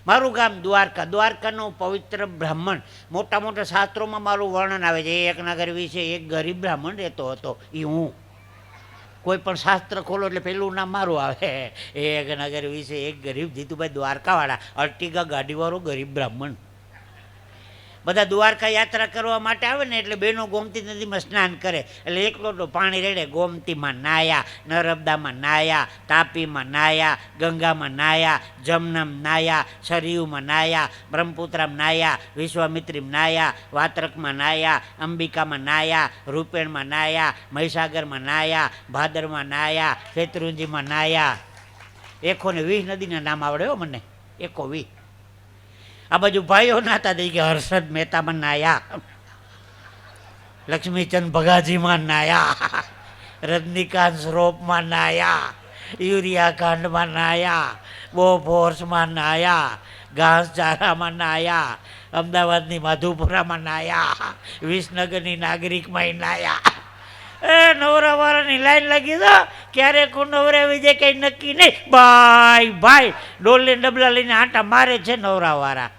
મારું ગામ દ્વારકા, દ્વારકાનો પવિત્ર બ્રાહ્મણ, મોટા મોટા શાસ્ત્રોમાં મારું વર્ણન આવે છે. એક નગર વિશે એક ગરીબ બ્રાહ્મણ રહેતો હતો, એ હું. કોઈ પણ શાસ્ત્ર ખોલો એટલે પેલું નામ મારું આવે, એક નગર વિશે એક ગરીબ જીતુભાઈ દ્વારકાવાળા, અર્ટિગા ગાડીવાળો ગરીબ બ્રાહ્મણ. બધા દ્વારકા યાત્રા કરવા માટે આવે ને એટલે બહેનો ગોમતી નદીમાં સ્નાન કરે, એટલે એક લોટો પાણી રેડે. ગોમતીમાં નાયા, નર્મદામાં નાયા, તાપીમાં નાયા, ગંગામાં નાયા, જમનામાં નાયા, સરયુમાં નાયા, બ્રહ્મપુત્રામાં નાયા, વિશ્વામિત્રીમાં નાયા, વાત્રકમાં નાયા, અંબિકામાં નાયા, રૂપેણમાં નાયા, મહીસાગરમાં નાયા, ભાદરમાં નાયા, શેત્રુંજીમાં નાયા. 120 નદીના નામ આવડે હો મને, 120. આ બાજુ ભાઈઓ નાતા થઈ કે હર્ષદ મહેતામાં નાયા, લક્ષ્મીચંદ ભગાજીમાં નાયા, રજનીકાંત શ્રોફમાં નાયા, યુરિયા કાંડમાં નાયા, બોફોર્સમાં નાયા, ઘાસચારામાં નાયા, અમદાવાદની માધુપુરામાં નાયા, વિસનગરની નાગરિકમાં નાયા. એ નવરાવાળાની લાઈન લાગી દો, ક્યારે કોણ નવરાવી જાય કંઈ નક્કી નહીં. ભાઈ ભાઈ ડોલે ડબલા લઈને આંટા મારે છે નવરાવાળા.